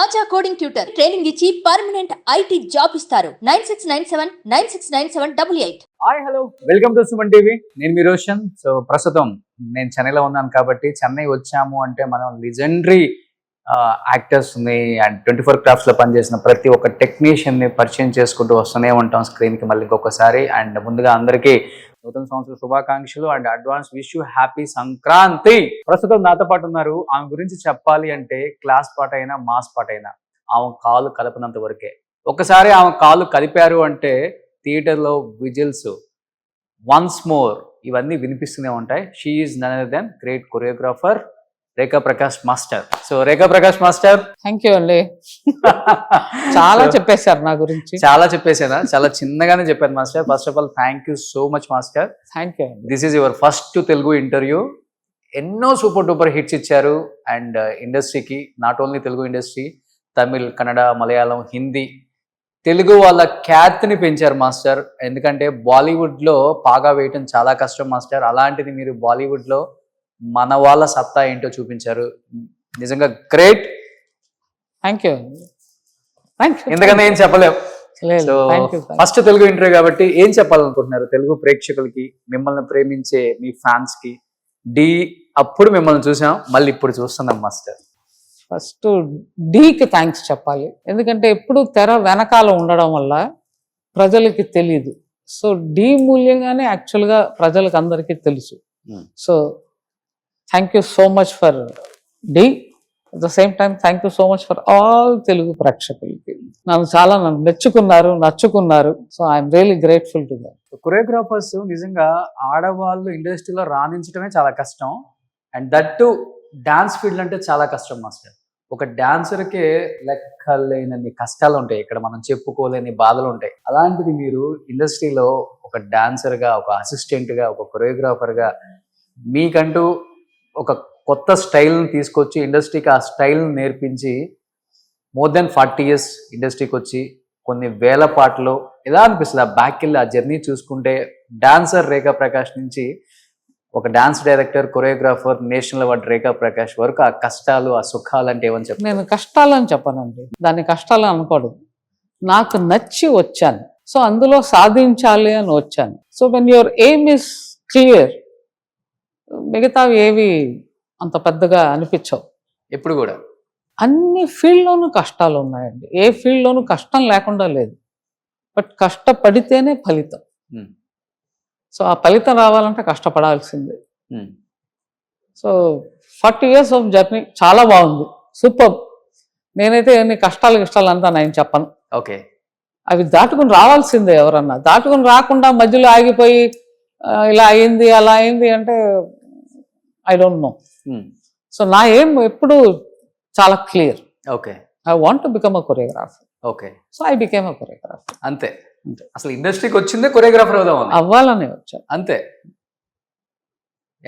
ఆచా coding tutor training ఇచ్చి permanent IT job ఇస్తారు. 9697969788. Hi hello welcome to Suman TV. నేను మీ Roshan. So ప్రస్తుతం నేను చెన్నైలో ఉన్నాను కాబట్టి చెన్నై వచ్చాము అంటే మనం లెజెండరీ యాక్టర్స్ ని అండ్ 24 క్రాఫ్ట్స్ లో పనిచేసిన ప్రతి ఒక్క టెక్నీషియన్ ని పరిచయం చేసుకుంటూ వస్తూనే ఉంటాం స్క్రీన్ కి మళ్ళీ ఇంకొకసారి. అండ్ ముందుగా అందరికీ నూతన సంవత్సర శుభాకాంక్షలు and advance wish you happy Sankranti. ప్రస్తుతం నాతో పాటు ఉన్నారు. ఆమె గురించి చెప్పాలి అంటే క్లాస్ పాట అయినా మాస్ పాట అయినా ఆమె కాలు కలపనంత వరకే. ఒక్కసారి ఆమె కాలు కలిపారు అంటే థియేటర్లో విజిల్స్, వన్స్ మోర్ ఇవన్నీ వినిపిస్తూనే ఉంటాయి. She is none other than great choreographer Rekha Prakash master. So Rekha Prakash master, thank you అండి. చాలా చెప్పేశారు నా గురించి. చాలా చెప్పేసానా? చాలా చిన్నగానే చెప్పాను master. First of all thank you so much master. Thank you. This is your first Telugu interview. ఎన్నో సూపర్ డూపర్ హిట్స్ ఇచ్చారు అండ్ ఇండస్ట్రీకి, not only Telugu industry, Tamil, Kannada, Malayalam, Hindi, Telugu వాళ్ళ ఖ్యాతిని పెంచారు మాస్టర్. ఎందుకంటే బాలీవుడ్లో పాగా వేయటం చాలా కష్టం మాస్టర్. అలాంటిది మీరు బాలీవుడ్లో మన వాళ్ళ సత్తా ఏంటో చూపించారు. నిజంగా great. Thank you. Thank you. ఎందుకని ఏం చెప్పలేము. So thank you. First Telugu interview కాబట్టి ఏం చెప్పాలనుకుంటున్నారు తెలుగు ప్రేక్షకులకి, మిమ్మల్ని ప్రేమించే మీ ఫ్యాన్స్ కి? డి అప్పుడు మిమ్మల్ని చూసాం, మళ్ళీ ఇప్పుడు చూస్తున్నాం మాస్టర్. ఫస్ట్ డీకి థ్యాంక్స్ చెప్పాలి. ఎందుకంటే ఎప్పుడు తెర వెనకాల ఉండడం వల్ల ప్రజలకి తెలియదు. సో డి మూల్యంగానే యాక్చువల్గా ప్రజలకు అందరికీ తెలుసు. So thank you so much for the. At the same time thank you so much for all Telugu ప్రేక్షకులకి. నన్ను నచ్చుకున్నారు. So I'm really grateful to that. Choreographers నిజంగా ఆడవాళ్ళు ఇండస్ట్రీలో రాణించడమే చాలా కష్టం. And that to dance field అంటే చాలా కష్టం మాస్టర్. ఒక డాన్సర్కే లెక్కలేనన్ని కష్టాలు ఉంటాయి, ఇక్కడ మనం చెప్పుకోలేని బాధలు ఉంటాయి. అలాంటిది మీరు ఇండస్ట్రీలో ఒక డాన్సర్గా, ఒక అసిస్టెంట్గా, ఒక కొరియోగ్రాఫర్గా మీకంటూ ఒక కొత్త స్టైల్ని తీసుకొచ్చి ఇండస్ట్రీకి ఆ స్టైల్ని నేర్పించి మోర్ దెన్ 40 years ఇండస్ట్రీకి వచ్చి కొన్ని వేల పాటలు ఎలా అనిపిస్తుంది? ఆ బ్యాక్ వెళ్ళి ఆ జర్నీ చూసుకుంటే డాన్సర్ రేఖా ప్రకాష్ నుంచి ఒక dance director, choreographer, national award Rekha Prakash వరకు ఆ కష్టాలు, ఆ సుఖాలు అంటే ఏమని చెప్తాను? నేను కష్టాలని చెప్పనండి, దాన్ని కష్టాలు అనకూడదు. నాకు నచ్చి వచ్చాను, సో అందులో సాధించాలి అని వచ్చాను. So when your aim is clear, మిగతావి ఏవి అంత పెద్దగా అనిపించవు. ఎప్పుడు కూడా అన్ని ఫీల్డ్లోనూ కష్టాలు ఉన్నాయండి. ఏ ఫీల్డ్లోనూ కష్టం లేకుండా లేదు. బట్ కష్టపడితేనే ఫలితం. సో ఆ ఫలితం రావాలంటే కష్టపడాల్సిందే. సో 40 years ఆఫ్ జర్నీ చాలా బాగుంది, సూపర్. నేనైతే ఎన్ని కష్టాలు అంతా నేను చెప్పను. ఓకే, అవి దాటుకుని రావాల్సిందే. ఎవరన్నా దాటుకుని రాకుండా మధ్యలో ఆగిపోయి ఇలా అయింది అలా అయింది అంటే ఐ డోంట్ నో. సో నా ఏం ఎప్పుడు చాలా clear. Okay, I want to become a choreographer. Okay, so I became a choreographer. అంతే. అసలు ఇండస్ట్రీకి వచ్చిందే కొరియోగ్రాఫర్ అవ్వాలని వచ్చాను, అంతే.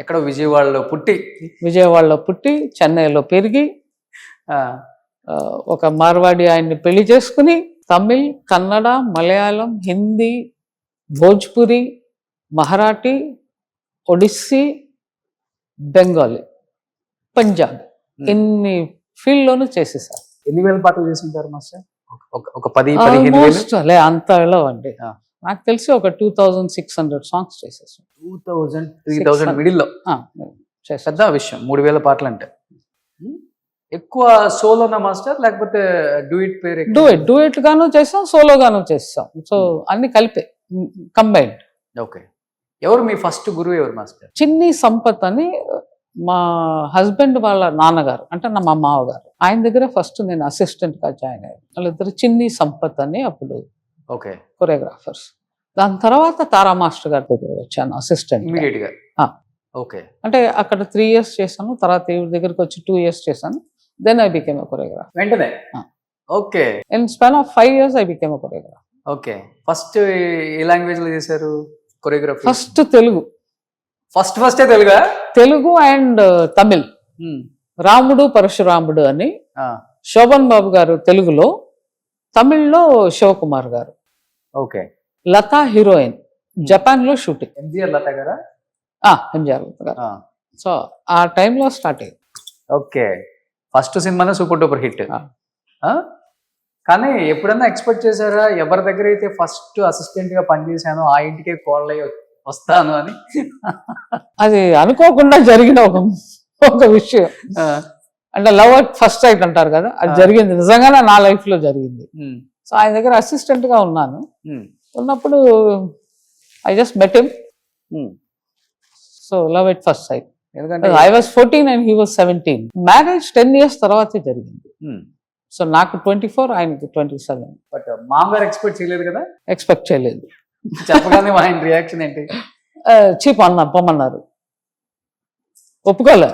ఎక్కడో విజయవాడలో పుట్టి చెన్నైలో పెరిగి ఒక మార్వాడి ఆయన్ని పెళ్లి చేసుకుని తమిళ్, కన్నడ, మలయాళం, హిందీ, భోజ్పురి, మరాఠీ, ఒడిస్సీ, బెంగాలీ, పంజాబ్, ఇన్ని ఫీల్డ్లోనూ చేసేసారు. ఎన్ని వేల పాటలు చేస్తుంటారు మాస్టర్? ఒక 10-15 అంత అండి. నాకు తెలిసి ఒక 2600 సాంగ్స్ చేసేసాం. 2000-3000 మిడిల్లో పెద్ద విషయం. 3000 పాటలు అంటే ఎక్కువ సోలోనా మాస్టర్, లేకపోతే డూయిట్ గాను చేసాం, సోలో గాను చేసాం. సో అన్ని కలిపే, కంబైన్డ్. ఓకే. ఎవరు మీ ఫస్ట్ గురువు? ఎవరు మాస్టర్? చిన్ని సంపత్ అని మా హస్బెండ్ వాళ్ళ నాన్నగారు, అంటే మా మామగారు, ఆయన దగ్గర ఫస్ట్ నేను అసిస్టెంట్ గా జాయిన్ అయ్యాను. వాళ్ళిద్దరు చిన్ని సంపత్ అని అప్పుడు ఓకే కొరియోగ్రాఫర్స్. దాని తర్వాత తారా మాస్టర్ గారి దగ్గర వచ్చాను అసిస్టెంట్ ఇమీడియట్ గా. ఓకే, అంటే అక్కడ 3 years చేశాను, తర్వాత ఈవిడ దగ్గరికి వచ్చి 2 years చేశాను. Then I became a choreographer వెంటనే. Okay, in span of 5 years I became a choreographer. Okay, first ఏ లాంగ్వేజ్ లో చేశారు కొరియోగ్రఫీ? ఫస్ట్ తెలుగు. ఫస్ట్ తెలుగా? తెలుగు అండ్ తమిళ్. రాముడు పరశురాముడు అని శోభన్ బాబు గారు తెలుగులో, తమిళ్లో శివకుమార్ గారు. ఓకే. లతా హీరోయిన్, జపాన్ లో షూటింగ్. ఎంజిఆర్ లత గారా? ఎంజిఆర్ లత గారు. సో ఆ టైంలో స్టార్ట్ అయ్యింది. ఓకే, ఫస్ట్ సినిమానే సూపర్ డూపర్ హిట్. కానీ ఎప్పుడన్నా ఎక్స్పెక్ట్ చేశారా ఎవరి దగ్గర అయితే ఫస్ట్ అసిస్టెంట్ గా పనిచేశానో ఆ ఇంటికే కోళ్ళై వస్తాను అని? అది అనుకోకుండా జరిగిన ఒక విషయం. అంటే లవ్ అట్ ఫస్ట్ సైట్ అంటారు కదా, అది జరిగింది, నిజంగానే నా లైఫ్ లో జరిగింది. సో ఆయన దగ్గర అసిస్టెంట్ గా ఉన్నాను. ఉన్నప్పుడు I just met him. So love at first sight. ఎందుకంటే I was 14 and he was 17. Marriage 10 years తర్వాతే జరిగింది. సో నాకు 24, ఆయనకి 27. బట్ మామగారు ఎక్స్పెక్ట్ చేయలేదు కదా? ఎక్స్పెక్ట్ చేయలేదు. చెప్పగానే ఆయన రియాక్షన్ ఏంటి? చీప్ పొమ్మన్నారు, ఒప్పుకోలే.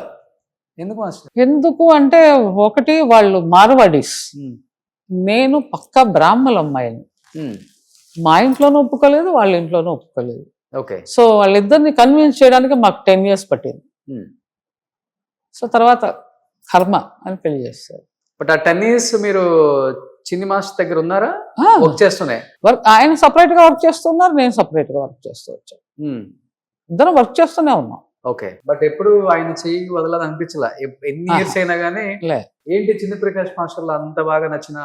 ఎందుకు మాస్టర్? ఎందుకు అంటే, ఒకటి వాళ్ళు మార్వాడీస్, నేను పక్కా బ్రాహ్మణ అమ్మాయిని. మా ఇంట్లోనూ ఒప్పుకోలేదు, వాళ్ళ ఇంట్లోనూ ఒప్పుకోలేదు. ఓకే. సో వాళ్ళిద్దరిని కన్విన్స్ చేయడానికి మాకు 10 years పట్టింది. సో తర్వాత కర్మ అని పెళ్లి చేస్తారు. బట్ ఆ 10 years మీరు చిన్ని మాస్టర్ దగ్గర ఉన్నారా? వర్క్ చేస్తూనే? వర్క్ ఆయన సపరేట్ గా వర్క్ చేస్తున్నారు, నేను సపరేట్ గా వర్క్ చేస్తూ వచ్చాను. ఇద్దరం వర్క్ చేస్తూనే ఉన్నాం. ఓకే. బట్ ఎప్పుడు ఆయన చెయ్యి వదలని అనిపించలా? ఎన్ని ఇయర్స్ అయినా గానీ? ఏంటి చిన్న ప్రకాష్ మాస్టర్ లో అంత బాగా నచ్చిన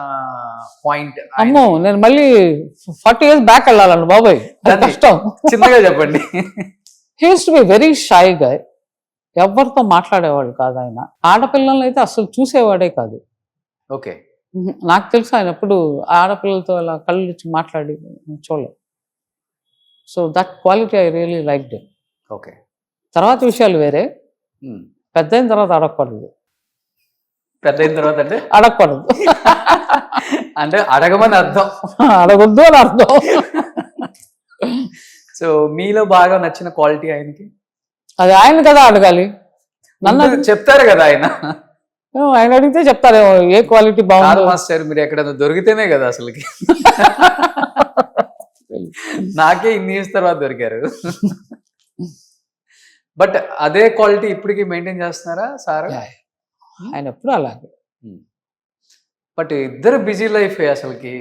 పాయింట్? అమ్మో, నేను మళ్ళీ 40 years బ్యాక్ వెళ్ళాలండి బాబాయ్, కష్టం. చిన్నగా చెప్పండి. He use to be very shy guy. ఎవరితో మాట్లాడేవాడు కాదు ఆయన. ఆడపిల్లల్ని అయితే అసలు చూసేవాడే కాదు. ఓకే. నాకు తెలుసు ఆయన ఎప్పుడు ఆడపిల్లలతో అలా కళ్ళు మాట్లాడి చూడలేదు. So that quality I really like him. Okay. తర్వాత విషయాలు వేరే. పెద్ద అయిన తర్వాత అడగకూడదు. పెద్ద అయిన తర్వాత అంటే అడగకూడదు అంటే అడగమని అర్థం, అడగొద్దు అని అర్థం. సో మీలో బాగా నచ్చిన క్వాలిటీ ఆయనకి? అది ఆయన కదా అడగాలి, నన్ను చెప్తారు కదా ఆయన. ఆయన అడిగితే చెప్తారేమో ఏ క్వాలిటీ బాగుంది. మాస్టర్ మీరు ఎక్కడైనా దొరికితేనే కదా అసలుకి. నాకే ఇన్ని ఇయర్స్ తర్వాత దొరికారు. బట్ అదే క్వాలిటీ ఇప్పటికి మెయింటైన్ చేస్తున్నారా సార్? ఆయన ఎప్పుడు అలాగే. బట్ ఇద్దరు బిజీ లైఫ్ అసలుకి.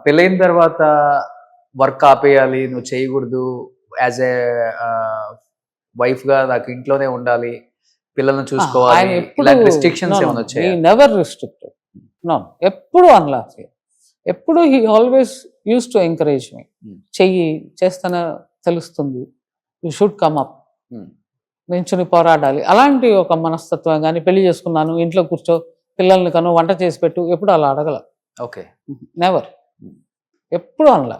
పెళ్ళైన తర్వాత వర్క్ ఆపేయాలి, నువ్వు చేయకూడదు, యాజ్ ఏ వైఫ్ గా నాకు ఇంట్లోనే ఉండాలి, పిల్లల్ని చూసుకోవాలి, ఇలాంటి రిస్ట్రిక్షన్స్ ఏమైనా వచ్చాయి? నెవర్ రిస్ట్రిక్టెడ్, నో, ఎప్పుడు అనలా. ఎప్పుడు he always use to encourage me. చెయ్యి, చేస్తేనే తెలుస్తుంది, యూ షుడ్ కమ్ అప్, నించుని పోరాడాలి, అలాంటి ఒక మనస్తత్వం. కానీ పెళ్లి చేసుకున్నాను, ఇంట్లో కూర్చో, పిల్లల్ని కను, వంట చేసి పెట్టు, ఎప్పుడు అలా అడగల. ఓకే. నెవర్, ఎప్పుడు అనలా.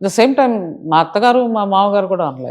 ద సేమ్ టైం మా అత్తగారు మా మామగారు కూడా అనలా.